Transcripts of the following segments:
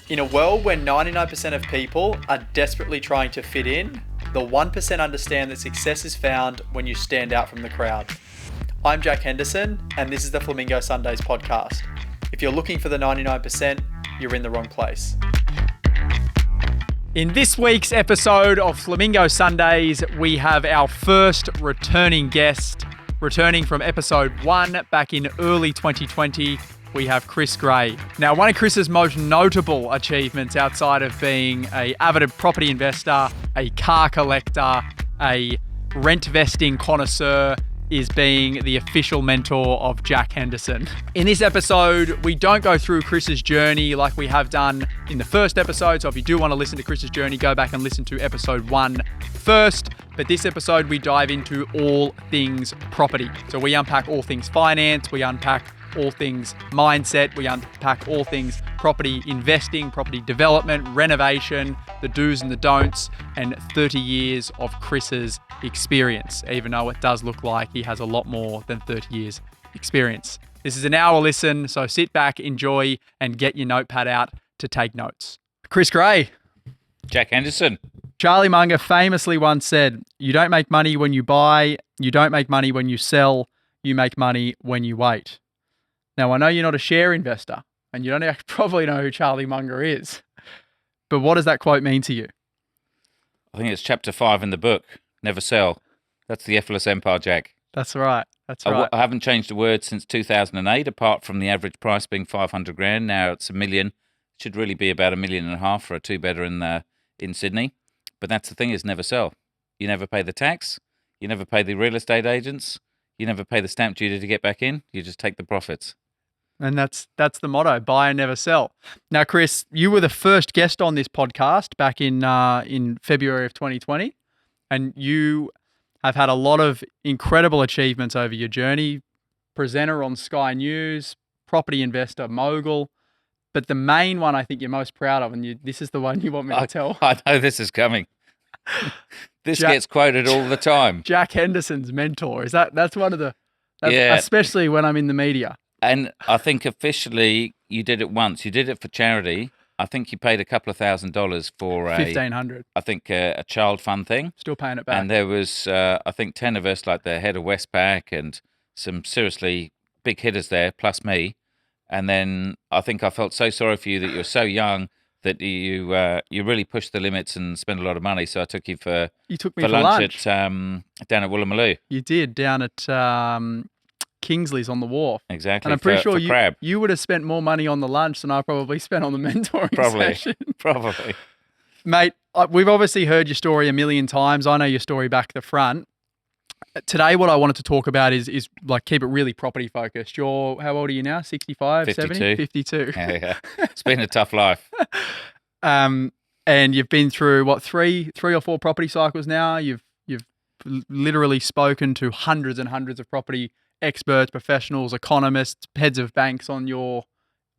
In a world where 99% of people are desperately trying to fit in, the 1% understand that success is found when you stand out from the crowd. I'm Jack Henderson, and this is the Flamingo Sundays podcast. If you're looking for the 99%, you're in the wrong place. In this week's episode of Flamingo Sundays, we have our first returning guest. Returning from episode 1 back in early 2020, we have Chris Gray. Now, one of Chris's most notable achievements outside of being an avid property investor, a car collector, a rent vesting connoisseur, is being the official mentor of Jack Henderson. In this episode, we don't go through Chris's journey like we have done in the first episode. So if you do want to listen to Chris's journey, go back and listen to episode 1 first. But this episode, we dive into all things property. So we unpack all things finance, we unpack all things mindset, we unpack all things property investing, property development, renovation, the do's and the don'ts, and 30 years of Chris's experience, even though it does look like he has a lot more than 30 years experience. This is an hour listen, so sit back, enjoy, and get your notepad out to take notes. Chris Gray. Jack Henderson. Charlie Munger famously once said, "You don't make money when you buy, you don't make money when you sell, you make money when you wait." Now, I know you're not a share investor, and you don't probably know who Charlie Munger is, but what does that quote mean to you? I think it's chapter 5 in the book, Never Sell. That's the effortless empire, Jack. That's right. That's right. I haven't changed a word since 2008, apart from the average price being 500 grand. Now it's $1 million. It should really be about $1.5 million for a two-bedder in Sydney. But that's the thing, is never sell. You never pay the tax. You never pay the real estate agents. You never pay the stamp duty to get back in. You just take the profits. And that's the motto: buy and never sell. Now, Chris, you were the first guest on this podcast back in February of 2020, and you have had a lot of incredible achievements over your journey. Presenter on Sky News, property investor, mogul. But the main one I think you're most proud of, and this is the one you want me to tell. I know this is coming. This gets quoted all the time. Jack Henderson's mentor. That's one of the, yeah. Especially when I'm in the media. And I think officially you did it once. You did it for charity. I think you paid a couple of $1,000s for $1,500. I think a child fund thing. Still paying it back. And there was, I think, 10 of us, like the head of Westpac and some seriously big hitters there, plus me. And then I think I felt so sorry for you that you were so young that you really pushed the limits and spent a lot of money. So I took you for lunch. Down at Woolloomooloo. You did, down at Kingsley's on the wharf. Exactly. And I'm pretty sure crab. you would have spent more money on the lunch than I probably spent on the mentoring session. Probably. Mate, we've obviously heard your story a million times. I know your story back to the front. Today, what I wanted to talk about is like keep it really property focused. How old are you now? 65, 52. 70? 52. Yeah. It's been a tough life. And you've been through, what, three or four property cycles now? You've literally spoken to hundreds and hundreds of property experts, professionals, economists, heads of banks on your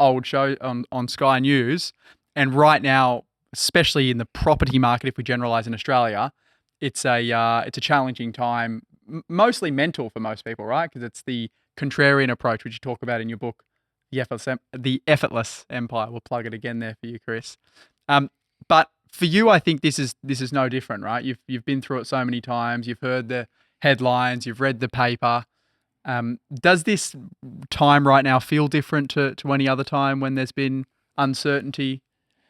old show on Sky News. And right now, especially in the property market, if we generalize in Australia, it's a challenging time, mostly mental for most people, right? Because it's the contrarian approach, which you talk about in your book, The Effortless Empire. We'll plug it again there for you, Chris. But for you, I think this is no different, right? You've been through it so many times. You've heard the headlines. You've read the paper. Does this time right now feel different to any other time when there's been uncertainty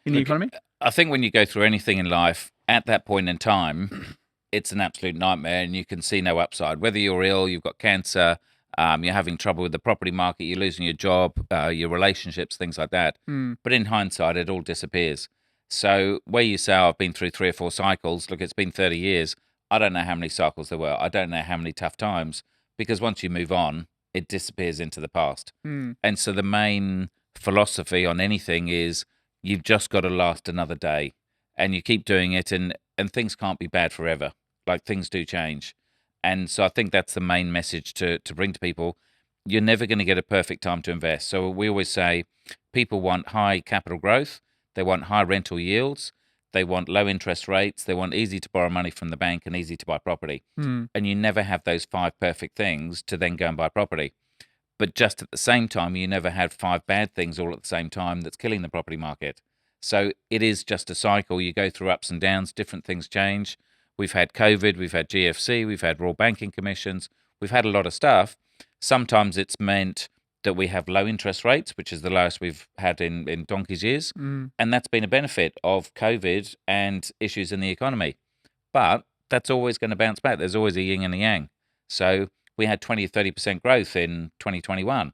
in the economy? I think when you go through anything in life, at that point in time, it's an absolute nightmare and you can see no upside. Whether you're ill, you've got cancer, you're having trouble with the property market, you're losing your job, your relationships, things like that. But in hindsight, it all disappears. So where you say, I've been through 3 or 4 cycles, look, it's been 30 years. I don't know how many cycles there were. I don't know how many tough times. Because once you move on, it disappears into the past. And so the main philosophy on anything is you've just got to last another day. And you keep doing it, and things can't be bad forever. Like, things do change. And so I think that's the main message to bring to people. You're never going to get a perfect time to invest. So we always say people want high capital growth. They want high rental yields. They want low interest rates. They want easy to borrow money from the bank and easy to buy property. And you never have those 5 perfect things to then go and buy property. But just at the same time, you never have 5 bad things all at the same time that's killing the property market. So it is just a cycle. You go through ups and downs, different things change. We've had COVID, we've had GFC, we've had Royal Banking Commissions, we've had a lot of stuff. Sometimes it's meant that we have low interest rates, which is the lowest we've had in donkey's years. And that's been a benefit of COVID and issues in the economy. But that's always going to bounce back. There's always a yin and a yang. So we had 20 or 30% growth in 2021.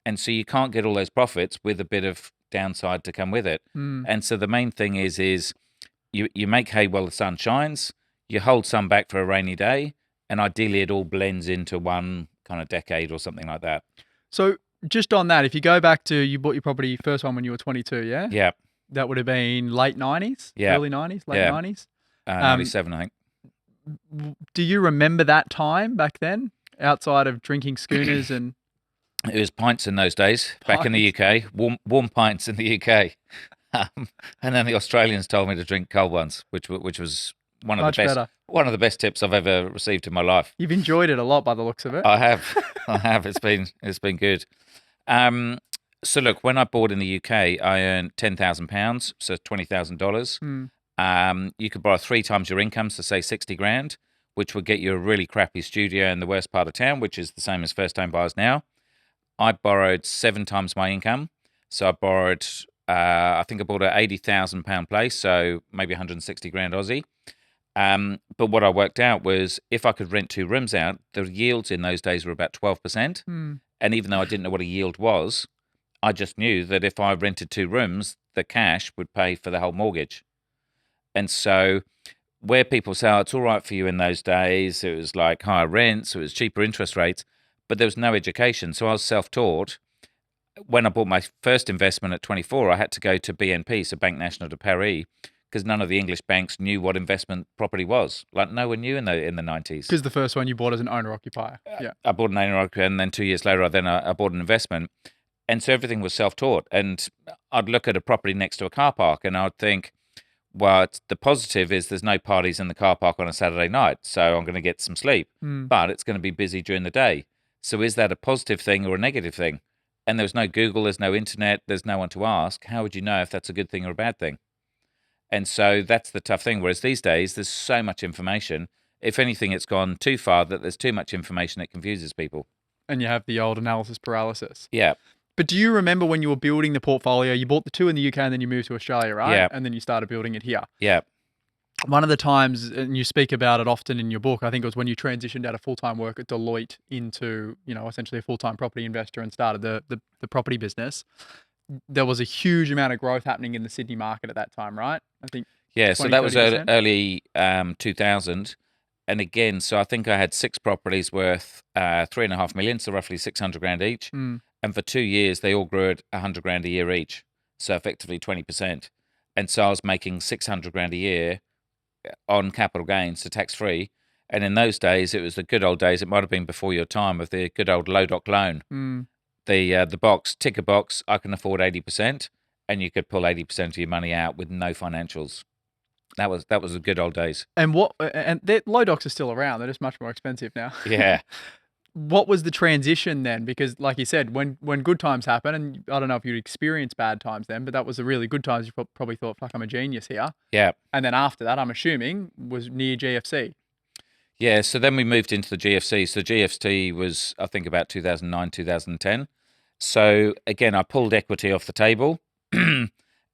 And so you can't get all those profits with a bit of downside to come with it. And so the main thing is you make hay while the sun shines, you hold some back for a rainy day, and ideally it all blends into one kind of decade or something like that. So just on that, if you go back to, you bought your property first one when you were 22, yeah? Yeah. That would have been late 90s? Yeah. Early 90s? Late Yeah. 90s? 97, I think. Do you remember that time back then, outside of drinking schooners and... It was pints in those days, back in the UK, warm pints in the UK. And then the Australians told me to drink cold ones, which was one of Much the best better. one of the best tips I've ever received in my life. You've enjoyed it a lot by the looks of it. I have. It's been good. So look, when I bought in the UK, I earned £10,000, so $20,000. You could borrow 3 times your income, so say 60 grand, which would get you a really crappy studio in the worst part of town, which is the same as first time buyers now. I borrowed 7 times my income. So I borrowed, I think I bought an £80,000 place, so maybe 160 grand Aussie. But what I worked out was if I could rent 2 rooms out, the yields in those days were about 12%. And even though I didn't know what a yield was, I just knew that if I rented 2 rooms, the cash would pay for the whole mortgage. And so where people say, oh, it's all right for you in those days, it was like higher rents, it was cheaper interest rates, but there was no education. So I was self-taught. When I bought my first investment at 24, I had to go to BNP, so Banque Nationale de Paris, because none of the English banks knew what investment property was. Like no one knew in the 90s. Because the first one you bought as an owner-occupier. Yeah. I bought an owner-occupier, and then 2 years later, I bought an investment. And so everything was self-taught. And I'd look at a property next to a car park, and I'd think, well, the positive is there's no parties in the car park on a Saturday night, so I'm going to get some sleep. But it's going to be busy during the day. So is that a positive thing or a negative thing? And there's no Google, there's no internet, there's no one to ask. How would you know if that's a good thing or a bad thing? And so that's the tough thing. Whereas these days, there's so much information. If anything, it's gone too far that there's too much information that confuses people. And you have the old analysis paralysis. Yeah. But do you remember when you were building the portfolio, you bought the 2 in the UK and then you moved to Australia, right? Yeah. And then you started building it here. Yeah. One of the times, and you speak about it often in your book, I think it was when you transitioned out of full-time work at Deloitte into, essentially a full-time property investor and started the property business. There was a huge amount of growth happening in the Sydney market at that time, right? I think. Yeah, 20, so that was 30%? early 2000. And again, so I think I had 6 properties worth 3.5 million, so roughly 600 grand each. And for 2 years, they all grew at 100 grand a year each. So effectively 20%. And so I was making 600 grand a year on capital gains, so tax-free. And in those days, it was the good old days. It might have been before your time of the good old low doc loan. The box, tick a box, I can afford 80%, and you could pull 80% of your money out with no financials. That was the good old days. And low docs are still around. They're just much more expensive now. Yeah. What was the transition then? Because like you said, when good times happen, and I don't know if you'd experienced bad times then, but that was the really good times. You probably thought, fuck, I'm a genius here. Yeah. And then after that, I'm assuming, was near GFC. Yeah, so then we moved into the GFC. So GFC was, I think, about 2009, 2010. So again, I pulled equity off the table and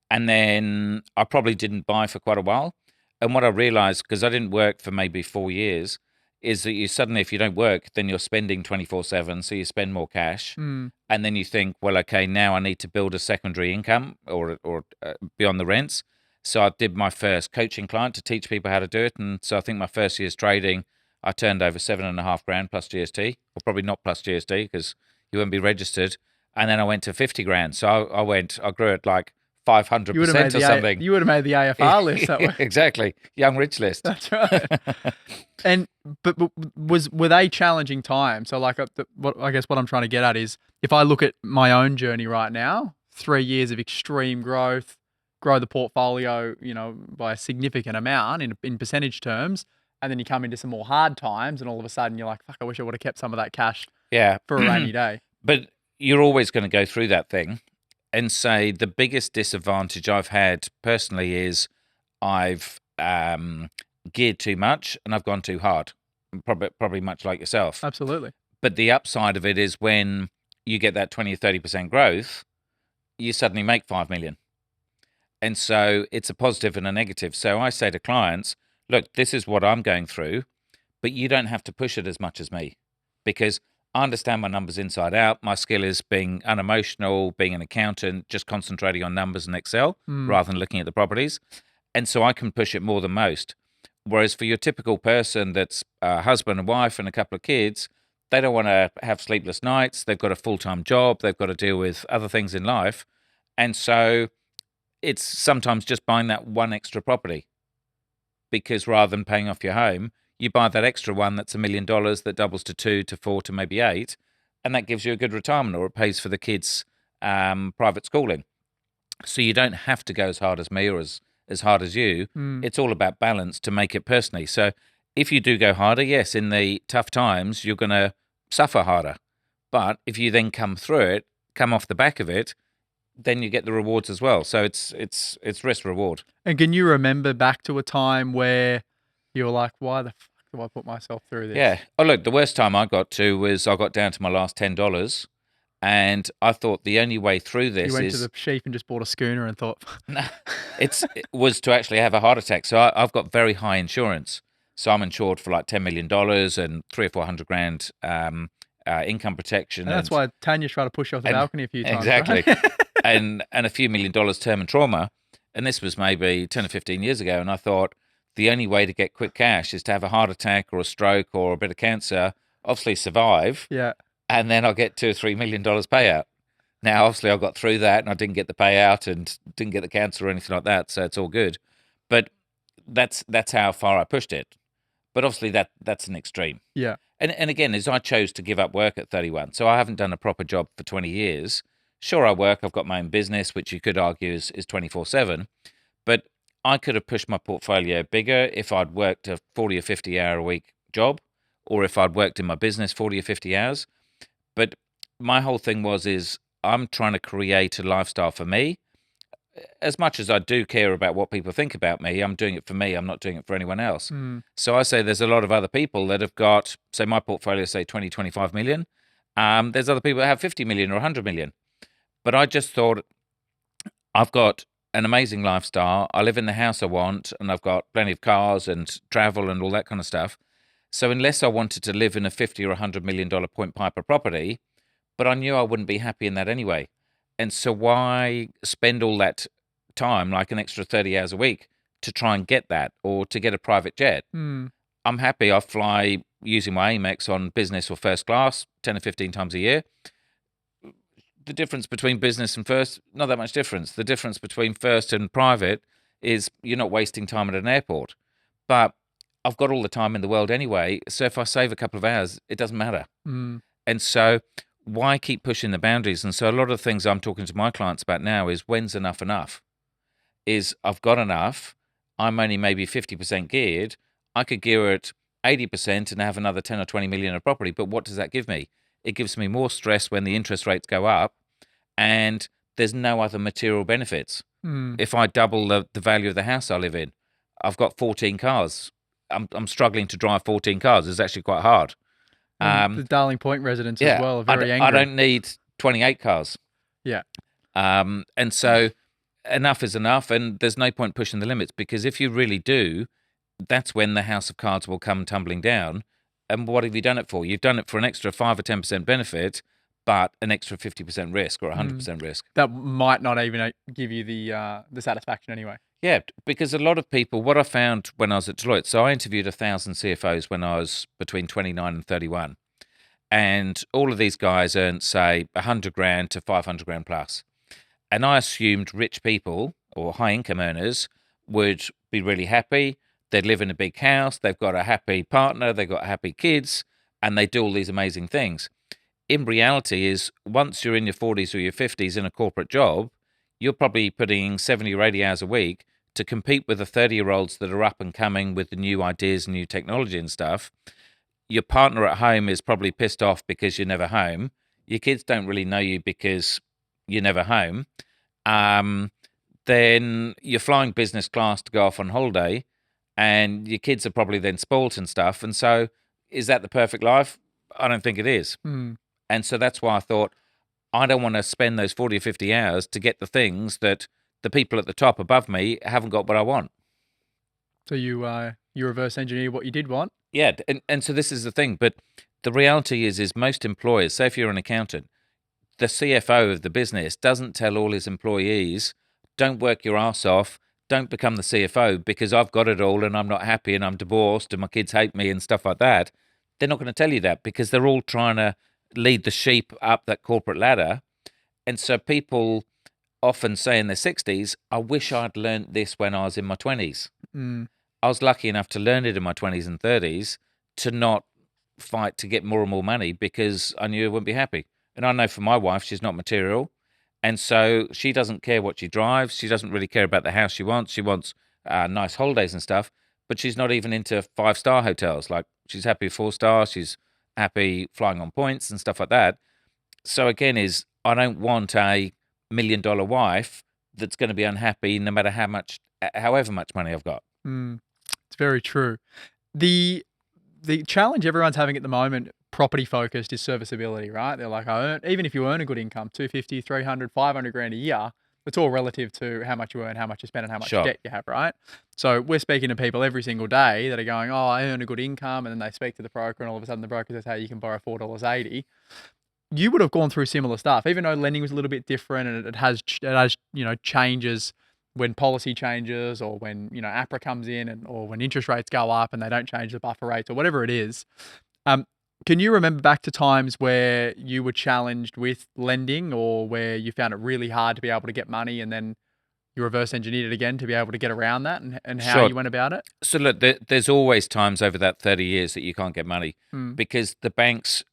then I probably didn't buy for quite a while. And what I realized, because I didn't work for maybe 4 years, is that you suddenly, if you don't work, then you're spending 24/7, so you spend more cash. And then you think, well, okay, now I need to build a secondary income or beyond the rents. So I did my first coaching client to teach people how to do it. And so I think my first year's trading, I turned over 7.5 grand plus GST, or probably not plus GST because you wouldn't be registered. And then I went to 50 grand. So I grew it like 500% or something. You would have made the AFR list that way. Exactly. Young rich list. That's right. But were they challenging times? So like, I guess what I'm trying to get at is, if I look at my own journey right now, 3 years of extreme growth, grow the portfolio, by a significant amount in percentage terms, and then you come into some more hard times, and all of a sudden you're like, fuck, I wish I would have kept some of that cash for a rainy day. But you're always going to go through that thing. and say the biggest disadvantage I've had personally is I've geared too much and I've gone too hard. Probably much like yourself. Absolutely. But the upside of it is when you get that 20 or 30% growth, you suddenly make 5 million. And so it's a positive and a negative. So I say to clients, look, this is what I'm going through, but you don't have to push it as much as me, because I understand my numbers inside out. My skill is being unemotional, being an accountant, just concentrating on numbers and Excel rather than looking at the properties. And so I can push it more than most. Whereas for your typical person that's a husband and wife and a couple of kids, they don't want to have sleepless nights. They've got a full-time job. They've got to deal with other things in life. And so it's sometimes just buying that one extra property, because rather than paying off your home, you buy that extra one that's $1 million that doubles to 2 to 4 to maybe 8, and that gives you a good retirement, or it pays for the kids' private schooling. So you don't have to go as hard as me or as hard as you. It's all about balance to make it personally. So if you do go harder, yes, in the tough times, you're going to suffer harder. But if you then come through it, come off the back of it, then you get the rewards as well. So it's risk reward. And can you remember back to a time where you were like, why the fuck do I put myself through this? Yeah. Oh, look, the worst time I got to was I got down to my last $10, and I thought the only way through this You went is to the sheep and just bought a schooner and thought, it was to actually have a heart attack. So I've got very high insurance. So I'm insured for like $10 million and 300 or 400 grand income protection. and that's why Tanya tried to push you off the balcony a few times. Exactly. Right? and a few $1 million term and trauma. And this was maybe 10 or 15 years ago. And I thought the only way to get quick cash is to have a heart attack or a stroke or a bit of cancer, obviously survive. Yeah. And then I'll get $2 or $3 million payout. Now, obviously, I got through that and I didn't get the payout and didn't get the cancer or anything like that. So it's all good. But that's how far I pushed it. But obviously, that's an extreme. Yeah. And again, as I chose to give up work at 31, so I haven't done a proper job for 20 years. Sure, I work. I've got my own business, which you could argue is 24/7. But I could have pushed my portfolio bigger if I'd worked a 40 or 50 hour a week job, or if I'd worked in my business 40 or 50 hours. But my whole thing is I'm trying to create a lifestyle for me. As much as I do care about what people think about me, I'm doing it for me. I'm not doing it for anyone else. So I say there's a lot of other people that have got, say my portfolio, say 20, 25 million. There's other people that have 50 million or 100 million. But I just thought I've got an amazing lifestyle. I live in the house I want, and I've got plenty of cars and travel and all that kind of stuff. So unless I wanted to live in a 50 or $100 million Point Piper property, but I knew I wouldn't be happy in that anyway. And so why spend all that time, like an extra 30 hours a week, to try and get that, or to get a private jet? I'm happy. I fly using my Amex on business or first class 10 or 15 times a year. The difference between business and first, not that much difference. The difference between first and private is you're not wasting time at an airport. But I've got all the time in the world anyway, so if I save a couple of hours, it doesn't matter. And so why keep pushing the boundaries? And so a lot of the things I'm talking to my clients about now is, when's enough enough? Is I've got enough, I'm only maybe 50% geared, I could gear it 80% and have another 10 or 20 million of property, but what does that give me? It gives me more stress when the interest rates go up, and there's no other material benefits. If I double the value of the house I live in, I've got 14 cars. I'm struggling to drive 14 cars. It's actually quite hard. The Darling Point residents as well are very angry. I don't need 28 cars. Yeah. And so enough is enough, and there's no point pushing the limits, because if you really do, that's when the house of cards will come tumbling down. And what have you done it for? You've done it for an extra 5 or 10% benefit, but an extra 50% risk or 100% risk. That might not even give you the satisfaction anyway. Yeah, because a lot of people, what I found when I was at Deloitte, so I interviewed 1,000 CFOs when I was between 29 and 31. And all of these guys earned, say, 100 grand to 500 grand plus. And I assumed rich people or high income earners would be really happy. They'd live in a big house. They've got a happy partner. They've got happy kids, and they do all these amazing things. In reality is, once you're in your 40s or your 50s in a corporate job, you're probably putting 70 or 80 hours a week to compete with the 30-year-olds that are up and coming with the new ideas and new technology and stuff. Your partner at home is probably pissed off because you're never home. Your kids don't really know you because you're never home. Then you're flying business class to go off on holiday, and your kids are probably then spoilt and stuff. And so, is that the perfect life? I don't think it is. Mm. And so that's why I thought I don't want to spend those 40 or 50 hours to get the things that the people at the top above me haven't got what I want. So you reverse engineer what you did want. Yeah, and so this is the thing. But the reality is most employers, say if you're an accountant, the CFO of the business doesn't tell all his employees, don't work your ass off, don't become the CFO because I've got it all and I'm not happy and I'm divorced and my kids hate me and stuff like that. They're not going to tell you that because they're all trying to lead the sheep up that corporate ladder. And so people often say in their 60s, I wish I'd learned this when I was in my 20s. Mm. I was lucky enough to learn it in my 20s and 30s to not fight to get more and more money because I knew I wouldn't be happy. And I know for my wife, she's not material. And so she doesn't care what she drives. She doesn't really care about the house she wants. She wants nice holidays and stuff, but she's not even into 5-star hotels. Like she's happy 4-star. She's happy flying on points and stuff like that. So again, I don't want a $1 million wife that's going to be unhappy no matter however much money I've got. Mm. It's very true. The challenge everyone's having at the moment, property focused, is serviceability, right? They're like, even if you earn a good income, 250, 300, 500 grand a year, it's all relative to how much you earn, how much you spend, and how much Sure. debt you have, right? So we're speaking to people every single day that are going, oh, I earn a good income, and then they speak to the broker, and all of a sudden the broker says, hey, you can borrow $4.80. You would have gone through similar stuff, even though lending was a little bit different, and it has changes when policy changes, or when APRA comes in, or when interest rates go up and they don't change the buffer rates, or whatever it is. Can you remember back to times where you were challenged with lending, or where you found it really hard to be able to get money, and then you reverse engineered it again to be able to get around that, and how Sure. you went about it? So look, there's always times over that 30 years that you can't get money because the banks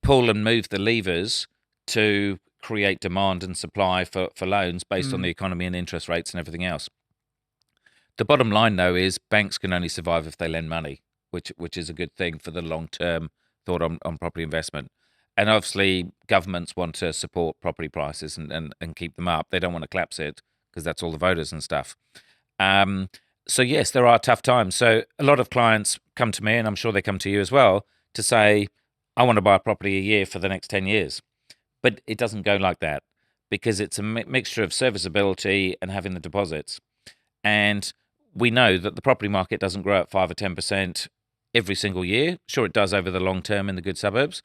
pull and move the levers to create demand and supply for loans based on the economy and interest rates and everything else. The bottom line, though, is banks can only survive if they lend money, which is a good thing for the long-term thought on property investment. And obviously, governments want to support property prices and keep them up. They don't want to collapse it because that's all the voters and stuff. So, yes, there are tough times. So a lot of clients come to me, and I'm sure they come to you as well, to say, I want to buy a property a year for the next 10 years. But it doesn't go like that because it's a mixture of serviceability and having the deposits. And we know that the property market doesn't grow at 5 or 10% every single year. Sure, it does over the long term in the good suburbs.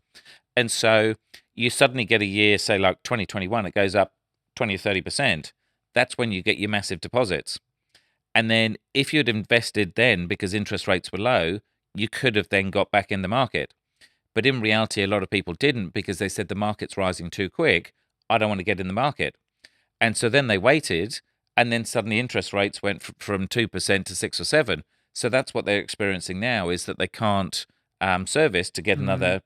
And so you suddenly get a year, say like 2021, it goes up 20 or 30%. That's when you get your massive deposits. And then if you'd invested then because interest rates were low, you could have then got back in the market. But in reality, a lot of people didn't because they said the market's rising too quick. I don't want to get in the market. And so then they waited, and then suddenly interest rates went from 2% to 6 or 7. So that's what they're experiencing now, is that they can't service to get another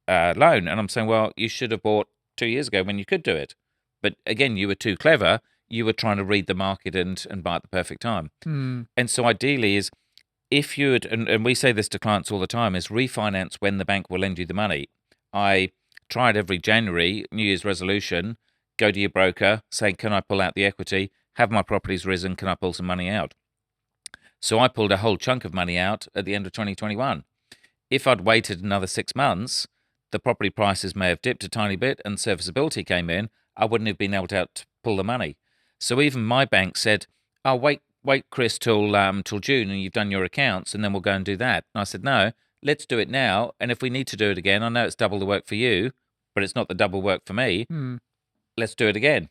loan. And I'm saying, well, you should have bought 2 years ago when you could do it. But again, you were too clever. You were trying to read the market and buy at the perfect time. And so ideally is, if you'd, and we say this to clients all the time, is refinance when the bank will lend you the money. I try it every January, New Year's resolution, go to your broker, say, can I pull out the equity? Have my properties risen? Can I pull some money out? So I pulled a whole chunk of money out at the end of 2021. If I'd waited another 6 months, the property prices may have dipped a tiny bit and serviceability came in. I wouldn't have been able to pull the money. So even my bank said, oh, wait, Chris, till June, and you've done your accounts, and then we'll go and do that. And I said, no, let's do it now. And if we need to do it again, I know it's double the work for you, but it's not the double work for me. Let's do it again.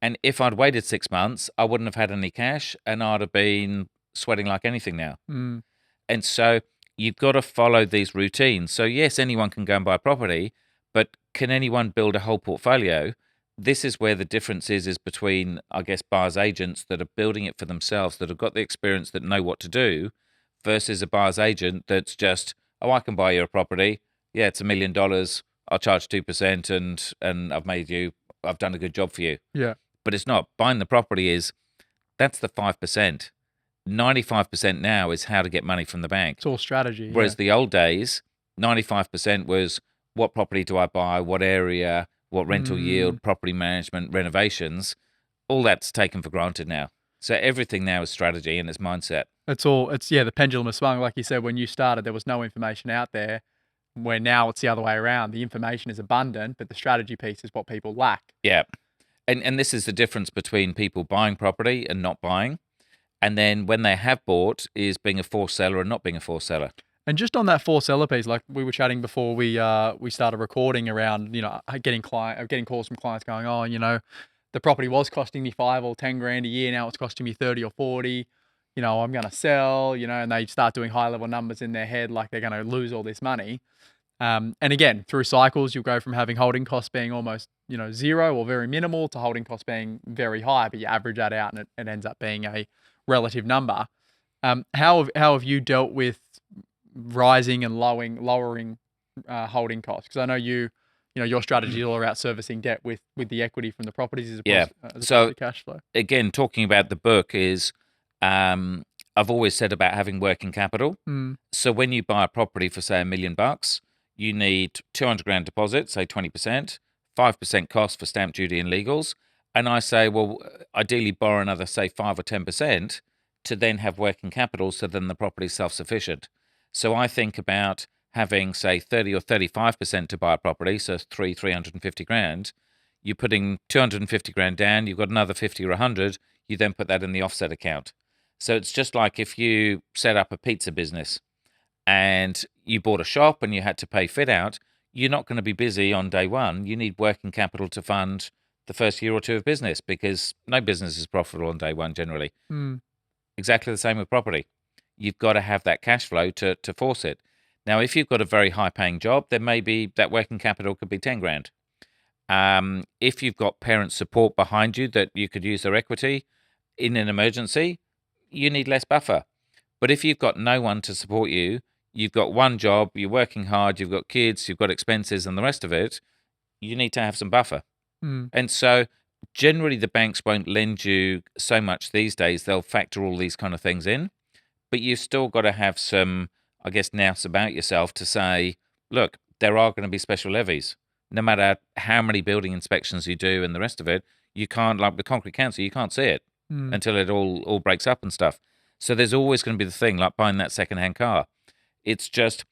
And if I'd waited 6 months, I wouldn't have had any cash, and I'd have been sweating like anything now. And so you've got to follow these routines. So yes, anyone can go and buy property, but can anyone build a whole portfolio? This is where the difference is between, I guess, buyer's agents that are building it for themselves, that have got the experience, that know what to do, versus a buyer's agent that's just, oh, I can buy you a property. Yeah, it's $1 million. I'll charge 2% and I've done a good job for you. Yeah. But it's not. Buying the property that's the 5%. 95% now is how to get money from the bank. It's all strategy. Whereas the old days, 95% was, what property do I buy? What area? what rental yield, property management, renovations, all that's taken for granted now. So everything now is strategy and it's mindset. The pendulum has swung. Like you said, when you started, there was no information out there, where now it's the other way around. The information is abundant, but the strategy piece is what people lack. Yeah. And this is the difference between people buying property and not buying. And then when they have bought, is being a forced seller and not being a forced seller. And just on that forced seller piece, like we were chatting before we started recording around, getting calls from clients going, oh, the property was costing me 5 or 10 grand a year. Now it's costing me 30 or 40. I'm going to sell, and they start doing high level numbers in their head, like they're going to lose all this money. And again, through cycles, you'll go from having holding costs being almost, zero or very minimal to holding costs being very high, but you average that out and it ends up being a relative number. How have you dealt with rising and lowering holding costs? Because I know your strategy is all about servicing debt with the equity from the properties as opposed to cash flow. Again, talking about the book is, I've always said about having working capital. So when you buy a property for say $1 million, you need 200 grand deposit, say 20%, 5% cost for stamp duty and legals. And I say, well, ideally borrow another say 5 or 10% to then have working capital, so then the property is self-sufficient. So I think about having say 30 or 35% to buy a property, so 350 grand. You're putting 250 grand down, you've got another 50 or 100, you then put that in the offset account. So it's just like if you set up a pizza business and you bought a shop and you had to pay fit out, you're not going to be busy on day one. You need working capital to fund the first year or two of business, because no business is profitable on day one generally. Exactly the same with property. You've got to have that cash flow to force it. Now, if you've got a very high paying job, then maybe that working capital could be 10 grand. If you've got parent support behind you that you could use their equity in an emergency, you need less buffer. But if you've got no one to support you, you've got one job, you're working hard, you've got kids, you've got expenses and the rest of it, you need to have some buffer. And so generally the banks won't lend you so much these days. They'll factor all these kind of things in, but you've still got to have some, I guess, nous about yourself to say, look, there are going to be special levies. No matter how many building inspections you do and the rest of it, you can't, like the concrete council, you can't see it until it all breaks up and stuff. So there's always going to be the thing, like buying that secondhand car. It's just,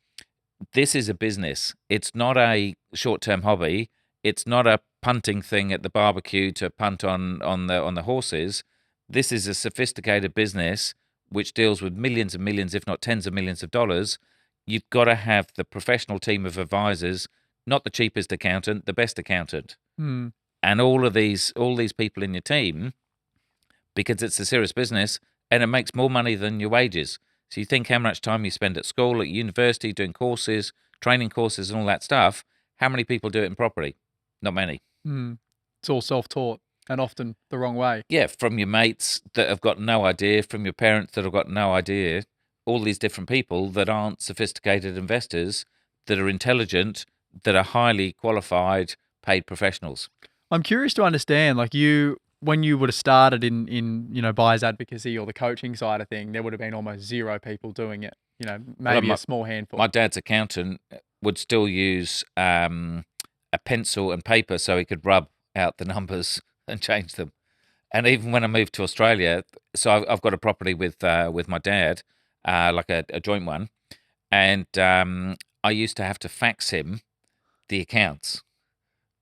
this is a business. It's not a short-term hobby. It's not a punting thing at the barbecue to punt on the horses. This is a sophisticated business which deals with millions and millions, if not tens of millions of dollars. You've got to have the professional team of advisors, not the cheapest accountant, the best accountant. And all these people in your team, because it's a serious business and it makes more money than your wages. So you think how much time you spend at school, at university, doing courses, training courses and all that stuff. How many people do it in property? Not many. It's all self-taught and often the wrong way. Yeah, from your mates that have got no idea, from your parents that have got no idea, all these different people that aren't sophisticated investors, that are intelligent, that are highly qualified, paid professionals. I'm curious to understand, like when you would have started in buyer's advocacy or the coaching side of thing, there would have been almost zero people doing it. Maybe a small handful. My dad's accountant would still use a pencil and paper so he could rub out the numbers and change them. And even when I moved to Australia, so I've got a property with my dad, like a joint one, and I used to have to fax him the accounts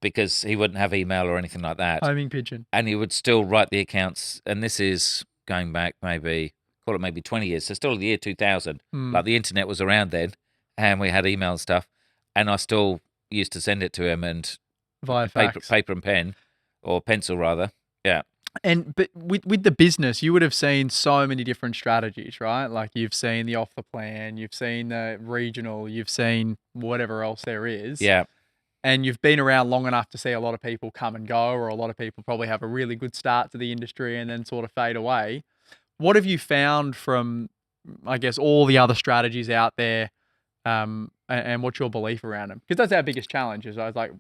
because he wouldn't have email or anything like that. Homing pigeon. And he would still write the accounts, and this is going back maybe 20 years, so still the year 2000. Like the internet was around then, and we had email and stuff, and I still used to send it to him and via paper and pen, or pencil rather. Yeah. But with the business, you would have seen so many different strategies, right? Like you've seen the off the plan, you've seen the regional, you've seen whatever else there is. Yeah. And you've been around long enough to see a lot of people come and go, or a lot of people probably have a really good start to the industry and then sort of fade away. What have you found from, I guess, all the other strategies out there, and what's your belief around them? Because that's our biggest challenge. Is I was like,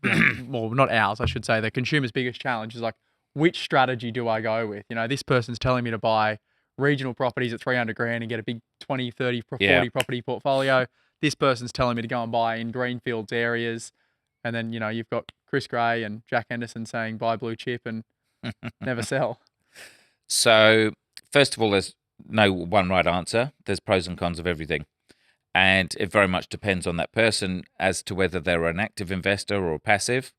well, not ours, I should say. The consumer's biggest challenge is like, which strategy do I go with? This person's telling me to buy regional properties at 300 grand and get a big 20, 30, 40 property portfolio. This person's telling me to go and buy in greenfields areas. And then, you've got Chris Gray and Jack Henderson saying buy blue chip and never sell? So, first of all, there's no one right answer. There's pros and cons of everything. And it very much depends on that person as to whether they're an active investor or passive,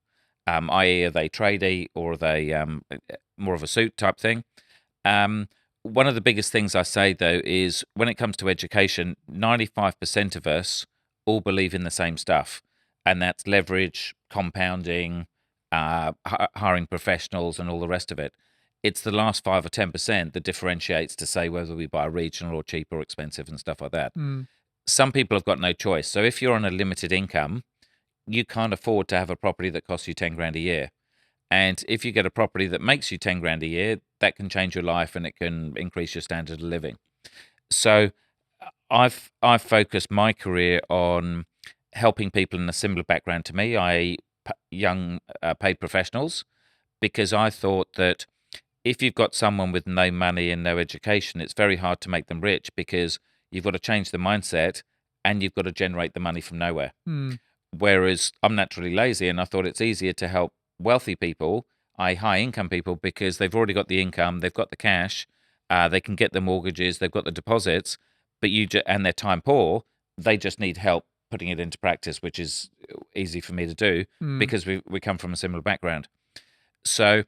i.e., are they tradey or are they more of a suit type thing. One of the biggest things I say, though, is when it comes to education, 95% of us all believe in the same stuff, and that's leverage, compounding, hiring professionals, and all the rest of it. It's the last 5 or 10% that differentiates to say whether we buy regional or cheap or expensive and stuff like that. Some people have got no choice. So if you're on a limited income, you can't afford to have a property that costs you 10 grand a year. And if you get a property that makes you 10 grand a year, that can change your life and it can increase your standard of living. So I've focused my career on helping people in a similar background to me, i.e. young paid professionals, because I thought that if you've got someone with no money and no education, it's very hard to make them rich because you've got to change the mindset and you've got to generate the money from nowhere. Whereas I'm naturally lazy and I thought it's easier to help wealthy people, high income people, because they've already got the income, they've got the cash, they can get the mortgages, they've got the deposits, but and they're time poor, they just need help putting it into practice, which is easy for me to do because we come from a similar background. So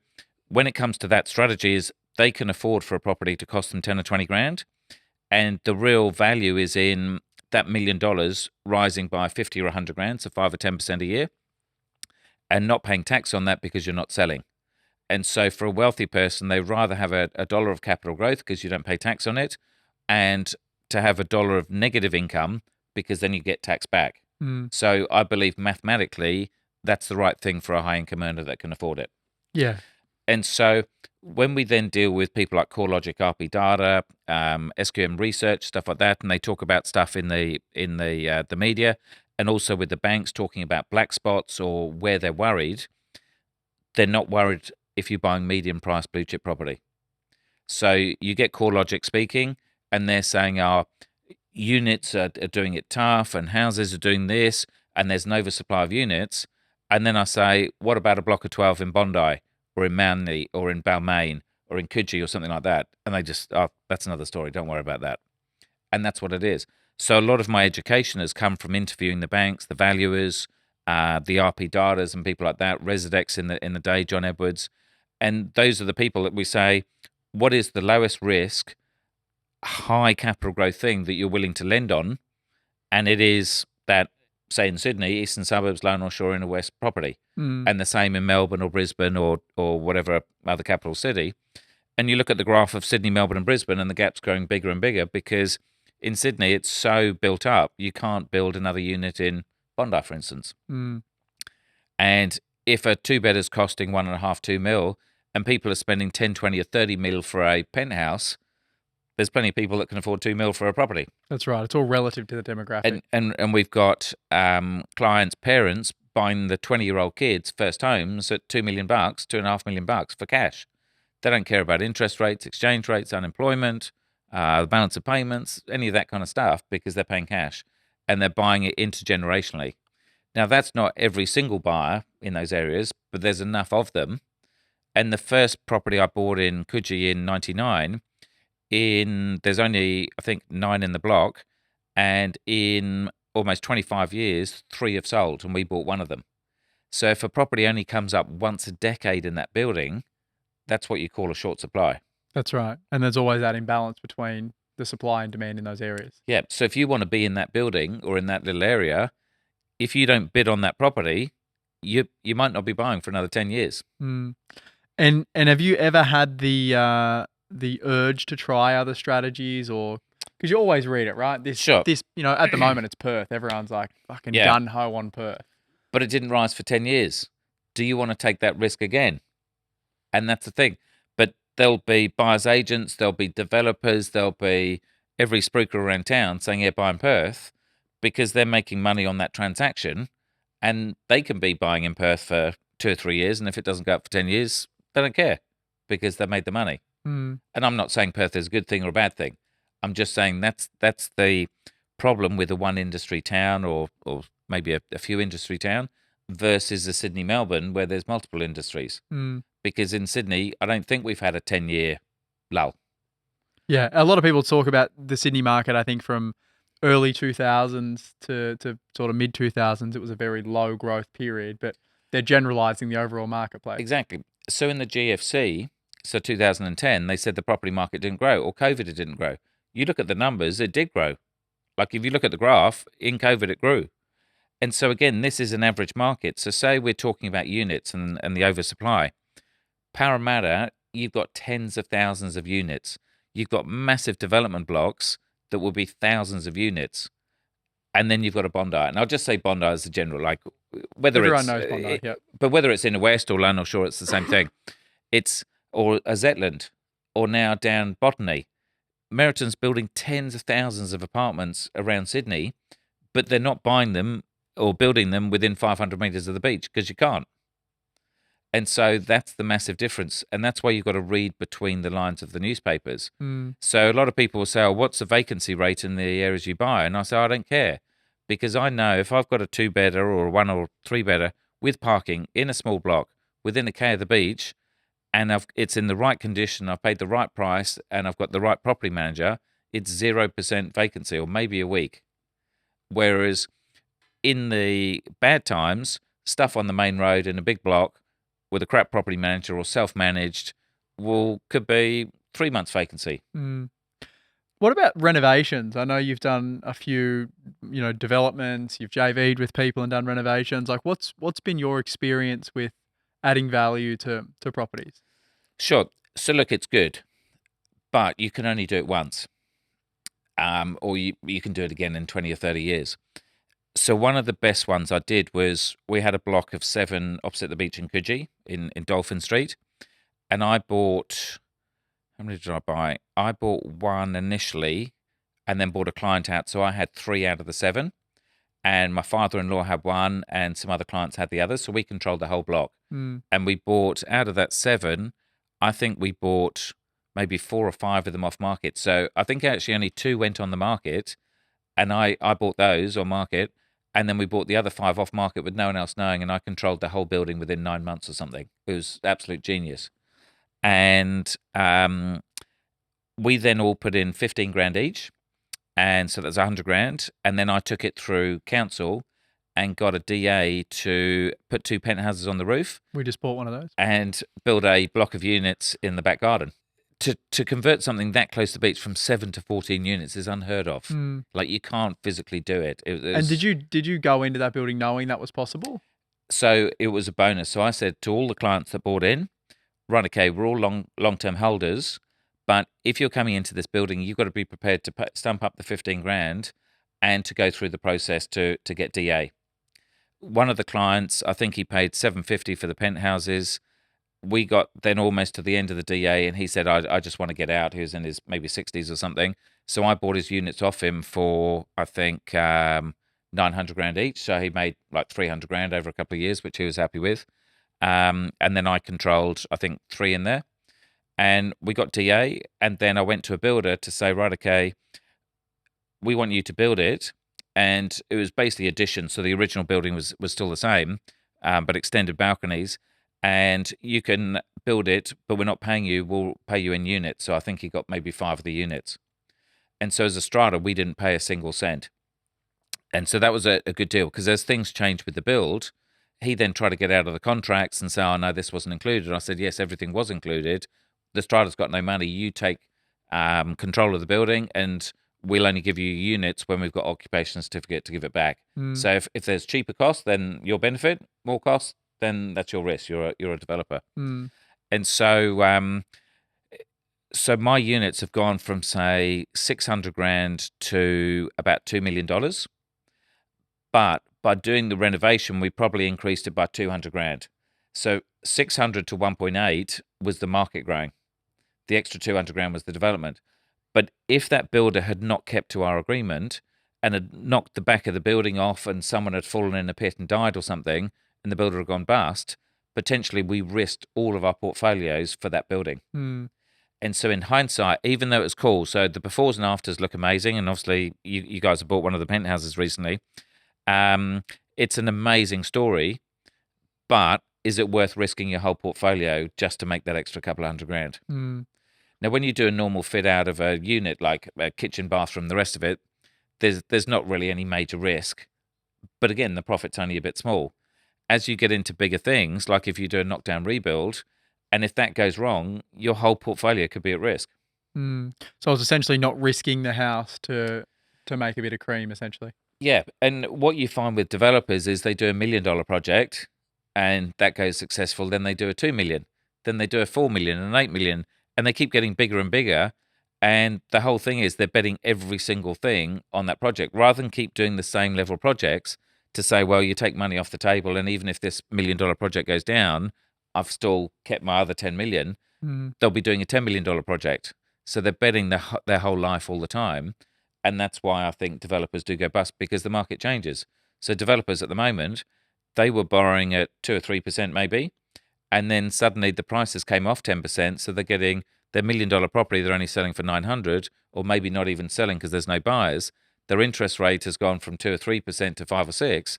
when it comes to that strategy is they can afford for a property to cost them 10 or 20 grand. And the real value is in that $1 million rising by 50 or 100 grand, so 5 or 10% a year, and not paying tax on that because you're not selling. And so for a wealthy person, they'd rather have a dollar of capital growth because you don't pay tax on it, and to have a dollar of negative income because then you get tax back. So I believe mathematically that's the right thing for a high income earner that can afford it. Yeah. And so when we then deal with people like CoreLogic, RP Data, SQM Research, stuff like that, and they talk about stuff in the media, and also with the banks talking about black spots or where they're worried, they're not worried if you're buying medium price blue chip property. So you get CoreLogic speaking, and they're saying our units are doing it tough, and houses are doing this, and there's an oversupply of units. And then I say, what about a block of 12 in Bondi, or in Manly, or in Balmain, or in Coogee, or something like that? And they just, oh, that's another story. Don't worry about that. And that's what it is. So a lot of my education has come from interviewing the banks, the valuers, the RP Datas, and people like that. Residex in the day, John Edwards, and those are the people that we say, what is the lowest risk, high capital growth thing that you're willing to lend on? And it is that, say in Sydney, eastern suburbs, low North Shore, inner west property, and the same in Melbourne or Brisbane or whatever other capital city. And you look at the graph of Sydney, Melbourne, and Brisbane, and the gap's growing bigger and bigger because in Sydney it's so built up you can't build another unit in Bondi, for instance. And if a 2-bed is costing 1.5, 2 mil, and people are spending 10, 20, or 30 mil for a penthouse, there's plenty of people that can afford 2 mil for a property. That's right. It's all relative to the demographic. And we've got clients' parents buying the 20-year-old kids' first homes at $2 million, $2.5 million for cash. They don't care about interest rates, exchange rates, unemployment, the balance of payments, any of that kind of stuff because they're paying cash and they're buying it intergenerationally. Now, that's not every single buyer in those areas, but there's enough of them. And the first property I bought in Coogee in 99, there's only, I think, 9 in the block, and in almost 25 years, 3 have sold, and we bought one of them. So if a property only comes up once a decade in that building, that's what you call a short supply. That's right. And there's always that imbalance between the supply and demand in those areas. Yeah. So if you want to be in that building or in that little area, if you don't bid on that property, you might not be buying for another 10 years. And have you ever had the urge to try other strategies, or because you always read it, right? This, at the moment it's Perth. Everyone's like fucking gun ho on Perth. But it didn't rise for 10 years. Do you want to take that risk again? And that's the thing. But there'll be buyers agents, there'll be developers, there'll be every spruiker around town saying, yeah, buy in Perth, because they're making money on that transaction, and they can be buying in Perth for 2 or 3 years, and if it doesn't go up for 10 years, they don't care because they made the money. And I'm not saying Perth is a good thing or a bad thing. I'm just saying that's the problem with a one industry town or maybe a few industry town. versus the Sydney, Melbourne, where there's multiple industries. Because in Sydney, I don't think we've had a 10-year lull. Yeah, a lot of people talk about the Sydney market, I think from early 2000s to sort of mid 2000s, it was a very low growth period, but they're generalizing the overall marketplace. Exactly. So in the GFC, so 2010, they said the property market didn't grow, or COVID, it didn't grow. You look at the numbers, it did grow. Like if you look at the graph, in COVID, it grew. And so again, this is an average market. So say we're talking about units and the oversupply. Parramatta, you've got tens of thousands of units. You've got massive development blocks that will be thousands of units. And then you've got a Bondi. And I'll just say Bondi as a general, like whether Everyone it's knows Bondi, yeah. but whether it's in the West or London or Shore, it's the same thing. It's or a Zetland or now down Botany. Meriton's building tens of thousands of apartments around Sydney, but they're not buying them or building them within 500 metres of the beach because you can't. And so that's the massive difference. And that's why you've got to read between the lines of the newspapers. So a lot of people will say, oh, what's the vacancy rate in the areas you buy? And I say, I don't care. Because I know if I've got a 2-bedder or a 1 or 3-bedder with parking in a small block within a K of the beach, and it's in the right condition, I've paid the right price, and I've got the right property manager, it's 0% vacancy or maybe a week. Whereas in the bad times, stuff on the main road in a big block with a crap property manager or self-managed could be 3 months vacancy. What about renovations? I know you've done a few, developments, you've JV'd with people and done renovations. Like what's been your experience with adding value to properties? Sure. So look, it's good, but you can only do it once. Or you can do it again in 20 or 30 years. So one of the best ones I did was we had a block of 7 opposite the beach in Coogee in Dolphin Street. And I bought, how many did I buy? I bought 1 initially and then bought a client out. So I had 3 out of the 7. And my father-in-law had 1 and some other clients had the others. So we controlled the whole block. And we bought, out of that 7, I think we bought maybe 4 or 5 of them off market. So I think actually only 2 went on the market. And I bought those on market. And then we bought the other 5 off market with no one else knowing, and I controlled the whole building within 9 months or something. It was absolute genius. And we then all put in 15 grand each, and so that's 100 grand. And then I took it through council and got a DA to put 2 penthouses on the roof. We just bought one of those. And build a block of units in the back garden. To convert something that close to the beach from 7 to 14 units is unheard of. Like you can't physically do it. And did you go into that building knowing that was possible? So it was a bonus. So I said to all the clients that bought in, right, okay, we're all long-term holders, but if you're coming into this building, you've got to be prepared to stump up the 15 grand and to go through the process to get DA. One of the clients, I think he paid $750 for the penthouses. We got then almost to the end of the DA and he said, I just want to get out. He was in his maybe 60s or something. So I bought his units off him for, I think, 900 grand each. So he made like 300 grand over a couple of years, which he was happy with. And then I controlled, I think, 3 in there. And we got DA. And then I went to a builder to say, right, okay, we want you to build it. And it was basically addition. So the original building was still the same, but extended balconies. And you can build it, but we're not paying you. We'll pay you in units. So I think he got maybe 5 of the units. And so as a strata, we didn't pay a single cent. And so that was a good deal because as things changed with the build, he then tried to get out of the contracts and say, oh, no, this wasn't included. I said, yes, everything was included. The strata's got no money. You take control of the building and we'll only give you units when we've got occupation certificate to give it back. So if there's cheaper costs, then you'll benefit. More costs, then that's your risk. You're a developer. And so so my units have gone from say 600 grand to about $2 million. But by doing the renovation, we probably increased it by 200 grand. So 600 to 1.8 was the market growing. The extra 200 grand was the development. But if that builder had not kept to our agreement and had knocked the back of the building off and someone had fallen in a pit and died or something, and the builder had gone bust, potentially we risked all of our portfolios for that building. And so in hindsight, even though it was cool, so the befores and afters look amazing, and obviously you guys have bought one of the penthouses recently. It's an amazing story, But is it worth risking your whole portfolio just to make that extra couple of $100,000? Mm. Now, when you do a normal fit out of a unit like a kitchen, bathroom, the rest of it, there's not really any major risk. But again, the profit's only a bit small. As you get into bigger things, like if you do a knockdown rebuild, and if that goes wrong, your whole portfolio could be at risk. Mm. So it's essentially not risking the house to make a bit of cream, essentially. Yeah, and what you find with developers is they do $1 million project, and that goes successful. Then they do a 2 million, then they do a 4 million, and 8 million, and they keep getting bigger and bigger. And the whole thing is they're betting every single thing on that project, rather than keep doing the same level projects. To say, well, you take money off the table, and even if this $1 million project goes down, I've still kept my other 10 million. Mm. They'll be doing a $10 million project, so they're betting their whole life all the time. And that's why I think developers do go bust, because the market changes. So developers at the moment, they were borrowing at 2 or 3% maybe, and then suddenly the prices came off 10%. So they're getting their $1 million property, they're only selling for 900, or maybe not even selling because there's no buyers. Their interest rate has gone from 2 or 3% to 5 or 6,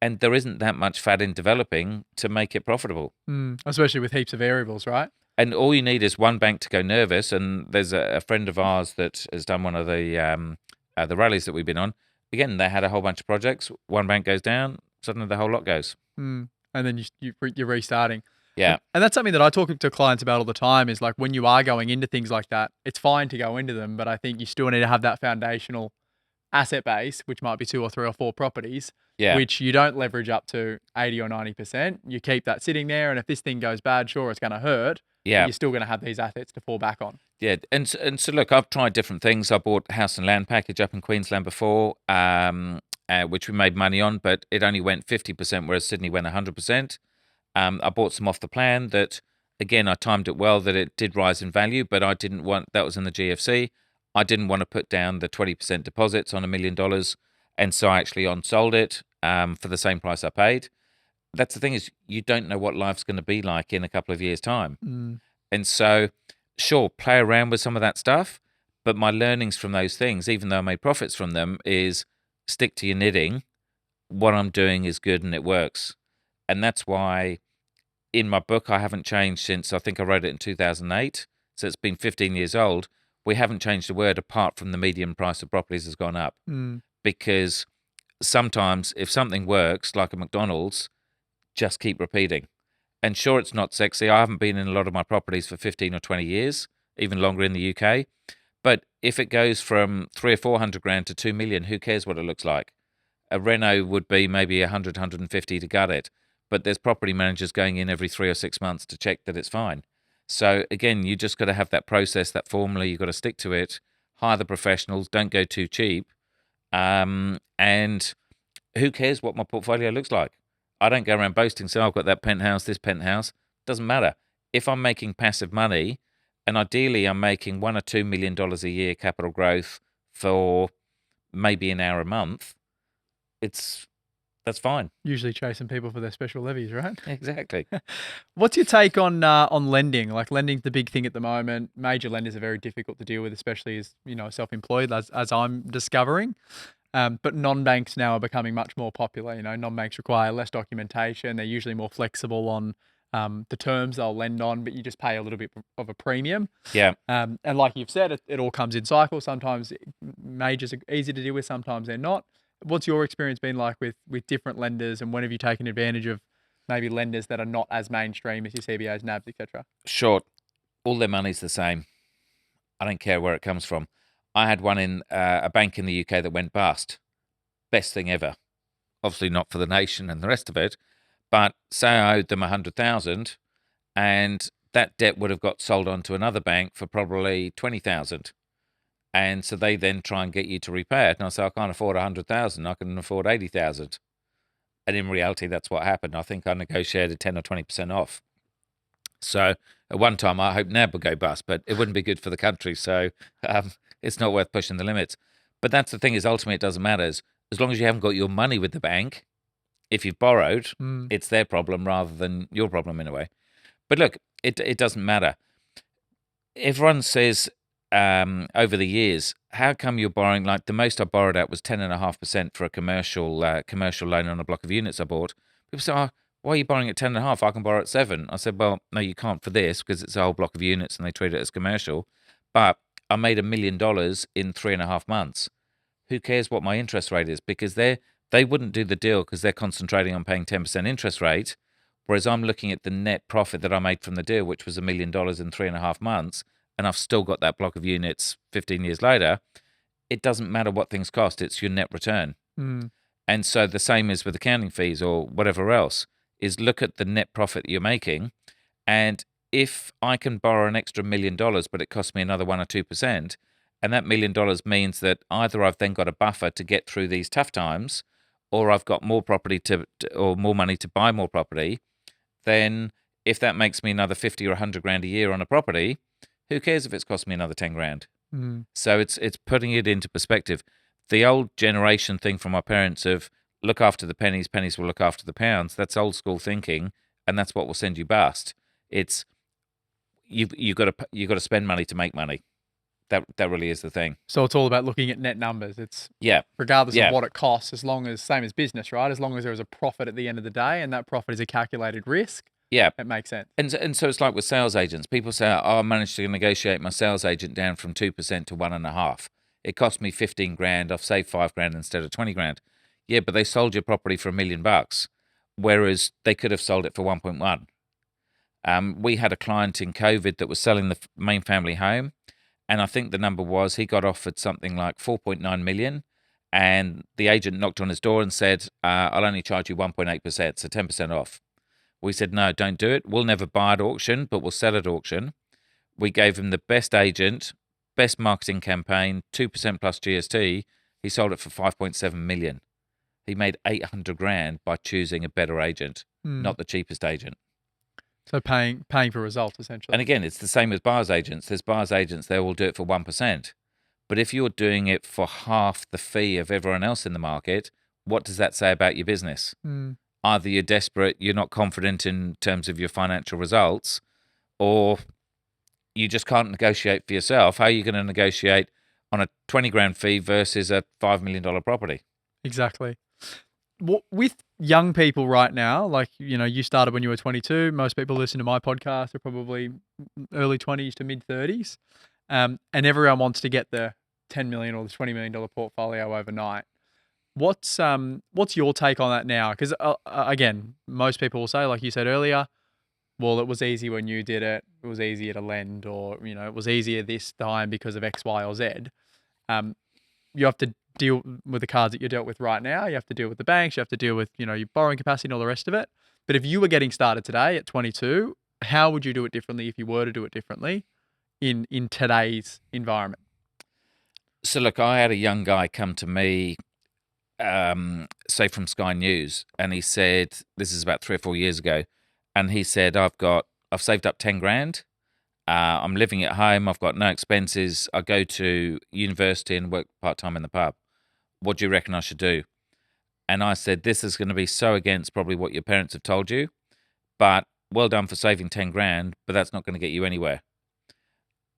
and there isn't that much fat in developing to make it profitable. Mm. Especially with heaps of variables, right? And all you need is one bank to go nervous. And there's a friend of ours that has done one of the rallies that we've been on. Again, they had a whole bunch of projects. One bank goes down, suddenly the whole lot goes. Mm. And then you're restarting. Yeah. And that's something that I talk to clients about all the time is like when you are going into things like that, it's fine to go into them, but I think you still need to have that foundational asset base, which might be 2 or 3 or 4 properties, Yeah. which you don't leverage up to 80 or 90%. You keep that sitting there. And if this thing goes bad, sure, it's going to hurt. Yeah. But you're still going to have these assets to fall back on. Yeah. And so look, I've tried different things. I bought a house and land package up in Queensland before, which we made money on, but it only went 50%, whereas Sydney went 100%. I bought some off the plan that, again, I timed it well that it did rise in value, but I didn't want, that was in the GFC. I didn't want to put down the 20% deposits on $1 million. And so I actually on-sold it for the same price I paid. That's the thing, is you don't know what life's going to be like in a couple of years' time. Mm. And so, sure, play around with some of that stuff. But my learnings from those things, even though I made profits from them, is stick to your knitting. What I'm doing is good and it works. And that's why in my book, I haven't changed since, I think I wrote it in 2008. So it's been 15 years old. We haven't changed a word apart from the median price of properties has gone up. Mm. Because sometimes if something works, like a McDonald's, just keep repeating. And sure, it's not sexy. I haven't been in a lot of my properties for 15 or 20 years, even longer in the UK. But if it goes from 300 or 400 grand to 2 million, who cares what it looks like? A reno would be maybe 100, 150 to gut it. But there's property managers going in every 3 or 6 months to check that it's fine. So again, you just got to have that process, that formula. You've got to stick to it. Hire the professionals. Don't go too cheap. And who cares what my portfolio looks like? I don't go around boasting, saying, I've got that penthouse, this penthouse. Doesn't matter. If I'm making passive money, and ideally I'm making $1 or $2 million a year capital growth for maybe an hour a month, that's fine. Usually chasing people for their special levies, right? Exactly. What's your take on lending? Like lending's the big thing at the moment. Major lenders are very difficult to deal with, especially as self-employed, as I'm discovering. But non-banks now are becoming much more popular. Non-banks require less documentation. They're usually more flexible on the terms they'll lend on, but you just pay a little bit of a premium. Yeah. And like you've said, it all comes in cycles. Sometimes majors are easy to deal with, sometimes they're not. What's your experience been like with different lenders, and when have you taken advantage of maybe lenders that are not as mainstream as your CBAs, NABs, etc.? Short, all their money's the same. I don't care where it comes from. I had one in a bank in the UK that went bust. Best thing ever. Obviously not for the nation and the rest of it, but say I owed them 100,000, and that debt would have got sold on to another bank for probably 20,000. And so they then try and get you to repay it. And I say, I can't afford 100,000. I can afford 80,000. And in reality, that's what happened. I think I negotiated 10 or 20% off. So at one time, I hoped NAB would go bust, but it wouldn't be good for the country. So it's not worth pushing the limits. But that's the thing, is ultimately it doesn't matter. As long as you haven't got your money with the bank, if you've borrowed, it's their problem rather than your problem in a way. But look, it doesn't matter. Everyone says over the years, how come you're borrowing? Like the most I borrowed out was 10.5% for a commercial loan on a block of units I bought. People say, oh, why are you borrowing at 10.5? I can borrow at 7. I said, well, no, you can't for this because it's a whole block of units and they treat it as commercial. But I made $1 million in 3.5 months. Who cares what my interest rate is? Because they wouldn't do the deal because they're concentrating on paying 10% interest rate. Whereas I'm looking at the net profit that I made from the deal, which was $1 million in 3.5 months, and I've still got that block of units 15 years later. It doesn't matter what things cost, it's your net return. And so the same is with accounting fees or whatever else, is look at the net profit that you're making. And if I can borrow an extra $1 million, but it costs me another 1 or 2%, and that $1 million means that either I've then got a buffer to get through these tough times, or I've got more property or more money to buy more property, then if that makes me another 50 or 100 grand a year on a property, who cares if it's cost me another 10 grand? So it's putting it into perspective. The old generation thing from our parents of look after the pennies, pennies will look after the pounds. That's old school thinking, and that's what will send you bust. It's you got to spend money to make money. That really is the thing. So it's all about looking at net numbers. It's regardless of what it costs, as long as same as business, right? As long as there is a profit at the end of the day, and that profit is a calculated risk. Yeah, it makes sense. And so it's like with sales agents. People say, "Oh, I managed to negotiate my sales agent down from 2% to 1.5%. It cost me 15 grand. I've saved 5 grand instead of 20 grand." Yeah, but they sold your property for $1 million, whereas they could have sold it for 1.1. We had a client in COVID that was selling the main family home, and I think the number was he got offered something like 4.9 million, and the agent knocked on his door and said, "I'll only charge you 1.8%, so 10% off." We said, "No, don't do it. We'll never buy at auction, but we'll sell at auction." We gave him the best agent, best marketing campaign, 2% plus GST. He sold it for 5.7 million. He made 800 grand by choosing a better agent, not the cheapest agent. So paying for results, essentially. And again, it's the same with buyer's agents. There's buyer's agents, they will do it for 1%. But if you're doing it for half the fee of everyone else in the market, what does that say about your business? Either you're desperate, you're not confident in terms of your financial results, or you just can't negotiate for yourself. How are you going to negotiate on a 20 grand fee versus a $5 million property? Exactly. With young people right now, like, you started when you were 22. Most people listen to my podcast are probably early 20s to mid 30s. And everyone wants to get the 10 million or the $20 million portfolio overnight. What's your take on that now? Because again, most people will say, like you said earlier, well, it was easy when you did it. It was easier to lend, or it was easier this time because of X, Y, or Z. You have to deal with the cards that you're dealt with right now. You have to deal with the banks. You have to deal with your borrowing capacity and all the rest of it. But if you were getting started today at 22, how would you do it differently if you were to do it differently in today's environment? So look, I had a young guy come to me, say from Sky News, and he said, this is about 3 or 4 years ago, and he said, I've saved up 10 grand. I'm living at home. I've got no expenses. I go to university and work part-time in the pub. What do you reckon I should do? And I said, this is going to be so against probably what your parents have told you, but well done for saving 10 grand, but that's not going to get you anywhere.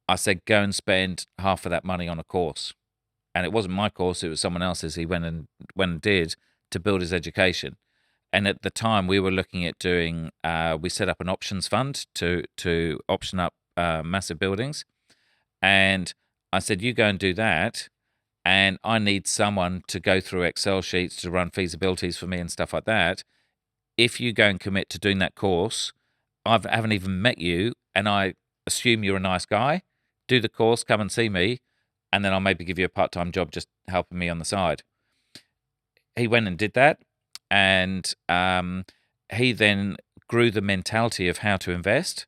I said, go and spend half of that money on a course. And it wasn't my course, it was someone else's. He went and did to build his education. And at the time we were looking at doing, we set up an options fund to option up massive buildings. And I said, you go and do that. And I need someone to go through Excel sheets to run feasibilities for me and stuff like that. If you go and commit to doing that course, I haven't even met you, and I assume you're a nice guy. Do the course, come and see me, and then I'll maybe give you a part-time job just helping me on the side. He went and did that, and he then grew the mentality of how to invest.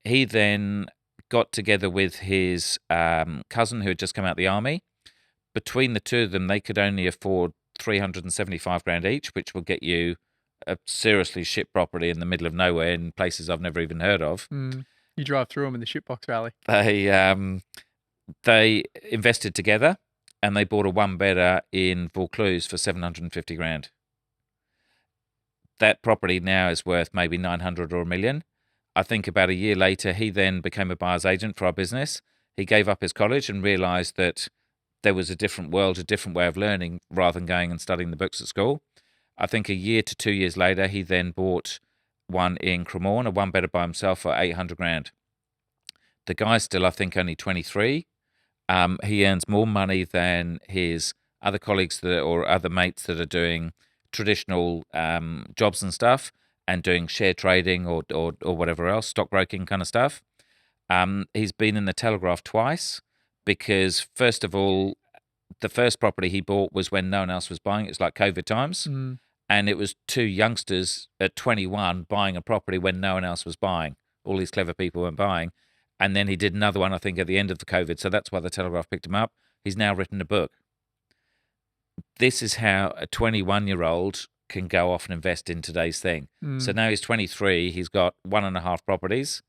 He then got together with his cousin who had just come out of the army. Between the two of them, they could only afford 375 grand each, which will get you a seriously shit property in the middle of nowhere in places I've never even heard of. You drive through them in the shitbox valley. They invested together and they bought a one-bedder in Vaucluse for 750 grand. That property now is worth maybe 900 or $1 million. I think about a year later, he then became a buyer's agent for our business. He gave up his college and realised that there was a different world, a different way of learning rather than going and studying the books at school. I think a year to 2 years later, he then bought one in Cremorne, a one-bedder by himself for 800 grand. The guy's still, I think, only 23. He earns more money than his other colleagues or other mates that are doing traditional jobs and stuff and doing share trading or whatever else, stockbroking kind of stuff. He's been in the Telegraph twice because, first of all, the first property he bought was when no one else was buying. It was like COVID times. And it was two youngsters at 21 buying a property when no one else was buying. All these clever people weren't buying. And then he did another one, I think, at the end of the COVID. So that's why the Telegraph picked him up. He's now written a book. This is how a 21-year-old can go off and invest in today's thing. So now he's 23. He's got 1.5 properties.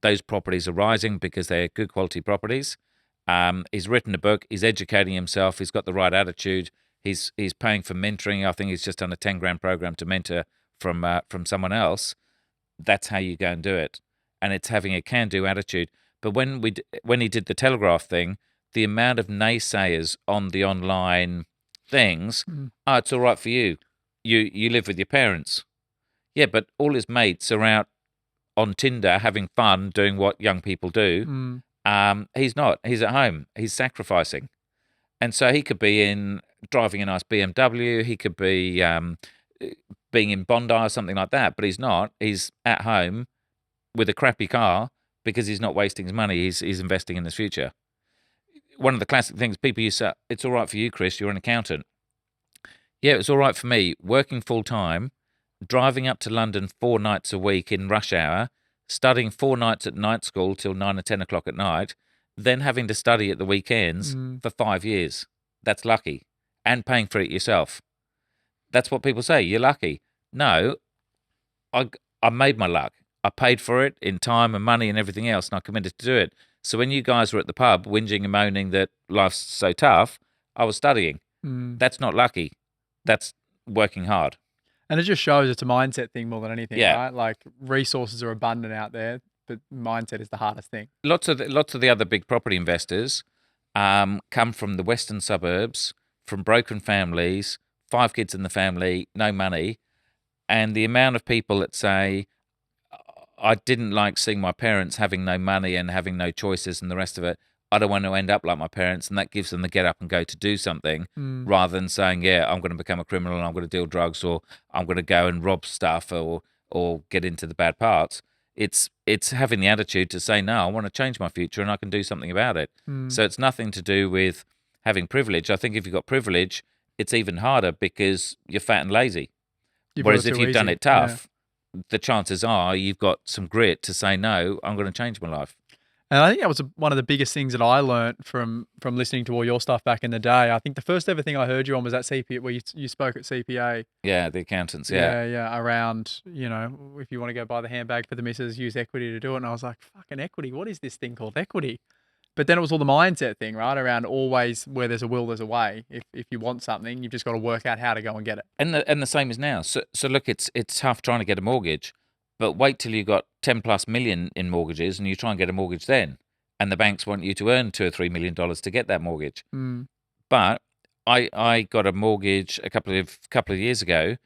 Those properties are rising because they're good quality properties. He's written a book. He's educating himself. He's got the right attitude. He's paying for mentoring. I think he's just done a 10 grand program to mentor from someone else. That's how you go and do it. And it's having a can-do attitude. But when he did the Telegraph thing, the amount of naysayers on the online things, it's all right for you. You live with your parents. Yeah, but all his mates are out on Tinder having fun doing what young people do. He's not. He's at home. He's sacrificing. And so he could be driving a nice BMW. He could be being in Bondi or something like that, but he's not. He's at home with a crappy car because he's not wasting his money. He's investing in his future. One of the classic things people used to say, it's all right for you, Chris, you're an accountant. Yeah, it was all right for me, working full time, driving up to London 4 nights a week in rush hour, studying 4 nights at night school till 9 or 10 o'clock at night, then having to study at the weekends for 5 years. That's lucky. And paying for it yourself. That's what people say, you're lucky. No, I made my luck. I paid for it in time and money and everything else, and I committed to do it. So when you guys were at the pub whinging and moaning that life's so tough, I was studying. That's not lucky. That's working hard. And it just shows it's a mindset thing more than anything, Yeah. right? Like resources are abundant out there, but mindset is the hardest thing. Lots of the other big property investors come from the western suburbs, from broken families, 5 kids in the family, no money, and the amount of people that say, I didn't like seeing my parents having no money and having no choices and the rest of it. I don't want to end up like my parents, and that gives them the get up and go to do something rather than saying, yeah, I'm going to become a criminal and I'm going to deal drugs or I'm going to go and rob stuff or get into the bad parts. It's having the attitude to say, no, I want to change my future and I can do something about it. So it's nothing to do with having privilege. I think if you've got privilege, it's even harder because you're fat and lazy. Whereas if you've done it tough, the chances are you've got some grit to say, no, I'm going to change my life. And I think that was one of the biggest things that I learned from listening to all your stuff back in the day. I think the first ever thing I heard you on was that CPA, where you spoke at CPA. Yeah, the accountants, Yeah, around, if you want to go buy the handbag for the missus, use equity to do it. And I was like, fucking equity, what is this thing called equity? But then it was all the mindset thing, right? Around always where there's a will, there's a way. If you want something, you've just got to work out how to go and get it. And the same is now. So look, it's tough trying to get a mortgage, but wait till you've got 10 plus million in mortgages and you try and get a mortgage then. And the banks want you to earn $2 or $3 million to get that mortgage. But I got a mortgage a couple of years ago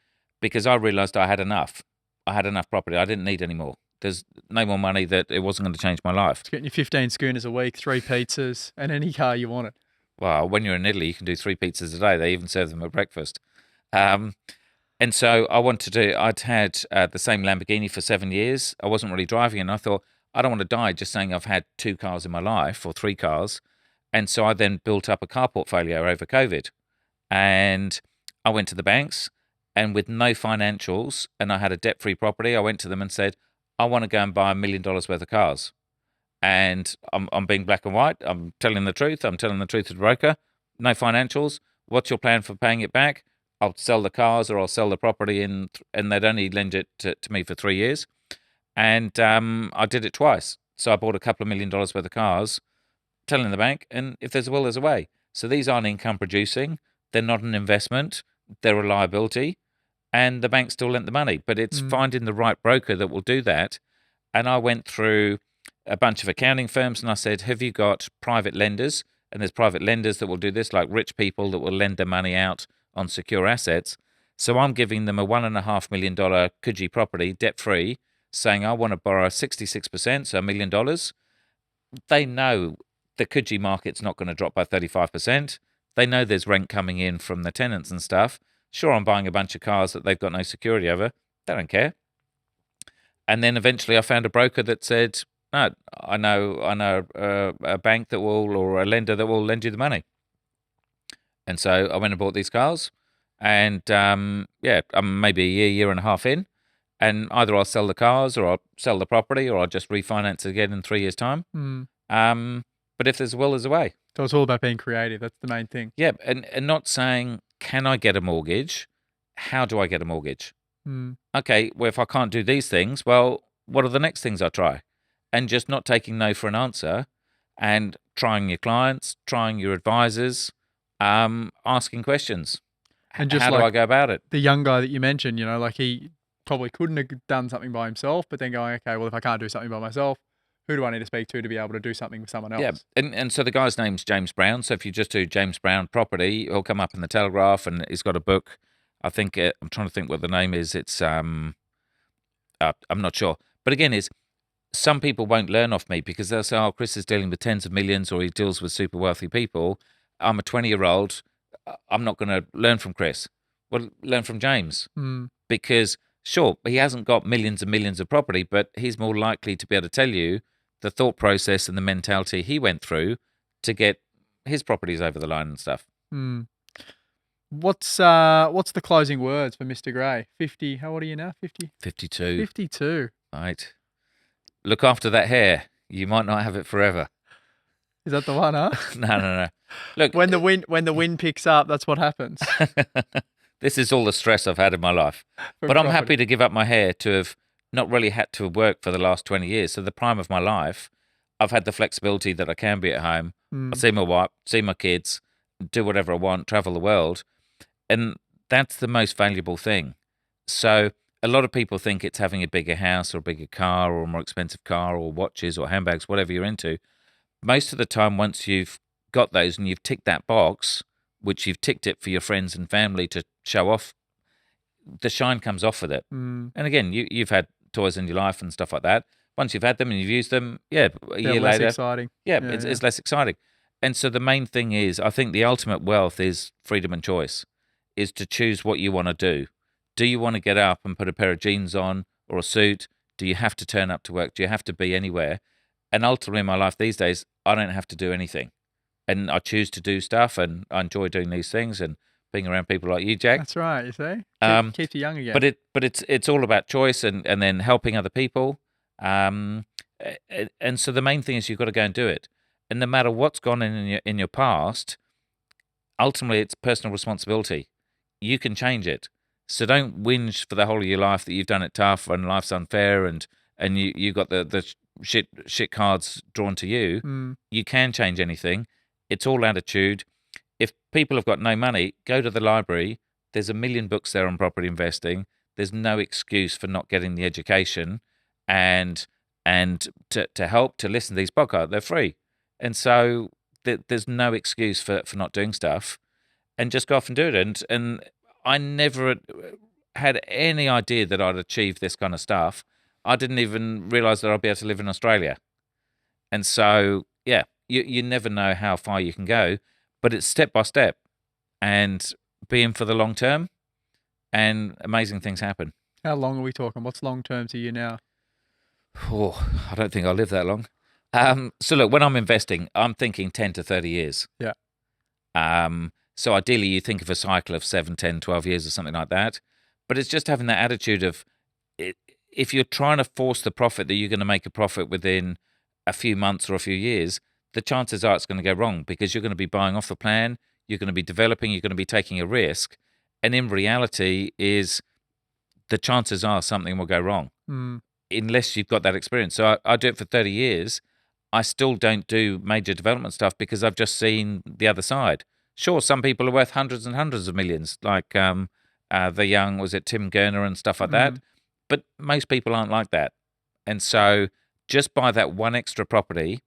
because I realised I had enough. I had enough property. I didn't need any more. There's no more money that it wasn't going to change my life. It's getting you 15 schooners a week, 3 pizzas, and any car you wanted. Well, when you're in Italy, you can do 3 pizzas a day. They even serve them at breakfast. And so I'd had the same Lamborghini for 7 years. I wasn't really driving it, and I thought, I don't want to die just saying I've had 2 cars in my life or 3 cars. And so I then built up a car portfolio over COVID. And I went to the banks, and with no financials, and I had a debt-free property, I went to them and said, I want to go and buy $1 million worth of cars. And I'm being black and white. I'm telling the truth. I'm telling the truth to the broker. No financials. What's your plan for paying it back? I'll sell the cars or I'll sell the property, and they'd only lend it to me for 3 years. And I did it twice. So I bought a couple of $1 million worth of cars, telling the bank, and if there's a will, there's a way. So these aren't income producing. They're not an investment. They're a liability. And the bank still lent the money. But it's finding the right broker that will do that. And I went through a bunch of accounting firms and I said, have you got private lenders? And there's private lenders that will do this, like rich people that will lend their money out on secure assets. So I'm giving them a $1.5 million Coogee property, debt-free, saying I want to borrow 66%, so $1 million. They know the Coogee market's not going to drop by 35%. They know there's rent coming in from the tenants and stuff. Sure, I'm buying a bunch of cars that they've got no security over. They don't care. And then eventually I found a broker that said, no, I know a bank that will, or a lender that will lend you the money. And so I went and bought these cars. And I'm maybe a year and a half in. And either I'll sell the cars or I'll sell the property or I'll just refinance again in 3 years' time. But if there's a will, there's a way. So it's all about being creative. That's the main thing. Yeah, and not saying, can I get a mortgage? How do I get a mortgage? Okay, well, if I can't do these things, well, what are the next things I try? And just not taking no for an answer and trying your clients, trying your advisors, asking questions. And just how do I go about it? The young guy that you mentioned, like he probably couldn't have done something by himself, but then going, okay, well, if I can't do something by myself, who do I need to speak to be able to do something with someone else? Yeah, and so the guy's name's James Brown. So if you just do James Brown property, he'll come up in the Telegraph, and he's got a book. I think I'm trying to think what the name is. It's I'm not sure, but again, is some people won't learn off me because they'll say, "Oh, Chris is dealing with tens of millions, or he deals with super wealthy people." I'm a 20-year-old. I'm not going to learn from Chris. Well, learn from James because sure, he hasn't got millions and millions of property, but he's more likely to be able to tell you the thought process and the mentality he went through to get his properties over the line and stuff. What's the closing words for Mr. Gray? 50. How old are you now? 50. 52. 52. Right. Look after that hair. You might not have it forever. Is that the one, huh? No. Look, when the wind picks up, that's what happens. This is all the stress I've had in my life. But I'm happy to give up my hair to have not really had to work for the last 20 years. So the prime of my life, I've had the flexibility that I can be at home. I see my wife, see my kids, do whatever I want, travel the world. And that's the most valuable thing. So a lot of people think it's having a bigger house or a bigger car or a more expensive car or watches or handbags, whatever you're into. Most of the time, once you've got those and you've ticked that box, which you've ticked it for your friends and family to show off, the shine comes off with it. And again, you've had toys in your life and stuff like that. Once you've had them and you've used them, a year less later, exciting. It's less exciting. And so the main thing is, I think the ultimate wealth is freedom and choice, is to choose what you want to do. Do you want to get up and put a pair of jeans on or a suit? Do you have to turn up to work? Do you have to be anywhere? And ultimately in my life these days, I don't have to do anything. And I choose to do stuff, and I enjoy doing these things and being around people like you, Jack. That's right, you see? Keeps you young again. But it's all about choice and then helping other people. And so the main thing is you've got to go and do it. And no matter what's gone in your past, ultimately it's personal responsibility. You can change it. So don't whinge for the whole of your life that you've done it tough and life's unfair and you got the shit cards drawn to you. You can change anything. It's all attitude. If people have got no money, go to the library. There's a million books there on property investing. There's no excuse for not getting the education and to help to listen to these podcasts. They're free. And so there's no excuse for not doing stuff, and just go off and do it. And I never had any idea that I'd achieve this kind of stuff. I didn't even realize that I'd be able to live in Australia. And so, you never know how far you can go, but it's step by step and be in for the long term, and amazing things happen. How long are we talking? What's long term to you now? Oh, I don't think I'll live that long. So look, when I'm investing, I'm thinking 10 to 30 years. Yeah. So ideally you think of a cycle of 7, 10, 12 years or something like that. But it's just having that attitude of, if you're trying to force the profit that you're going to make a profit within a few months or a few years, the chances are it's going to go wrong because you're going to be buying off the plan, you're going to be developing, you're going to be taking a risk. And in reality is the chances are something will go wrong unless you've got that experience. So I do it for 30 years. I still don't do major development stuff because I've just seen the other side. Sure, some people are worth hundreds and hundreds of millions, like the young, was it Tim Gurner and stuff like that? But most people aren't like that. And so just buy that one extra property.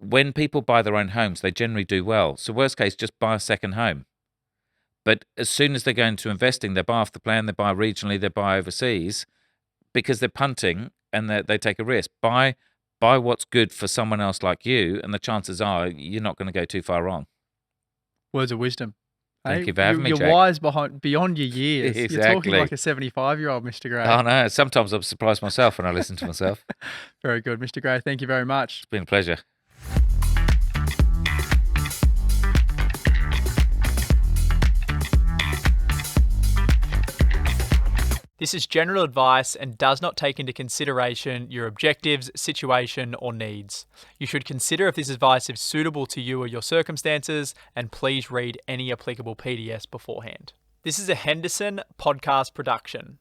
When people buy their own homes, they generally do well. So worst case, just buy a second home. But as soon as they go into investing, they buy off the plan, they buy regionally, they buy overseas, because they're punting and they take a risk. Buy what's good for someone else like you, and the chances are you're not going to go too far wrong. Words of wisdom. Thank you for having me, You're Jack. wise beyond your years. You're talking Exactly. like a 75-year-old, Mr. Gray. Oh, no. Sometimes I'm surprised myself when I listen to myself. Very good, Mr. Gray. Thank you very much. It's been a pleasure. This is general advice and does not take into consideration your objectives, situation, or needs. You should consider if this advice is suitable to you or your circumstances, and please read any applicable PDS beforehand. This is a Henderson podcast production.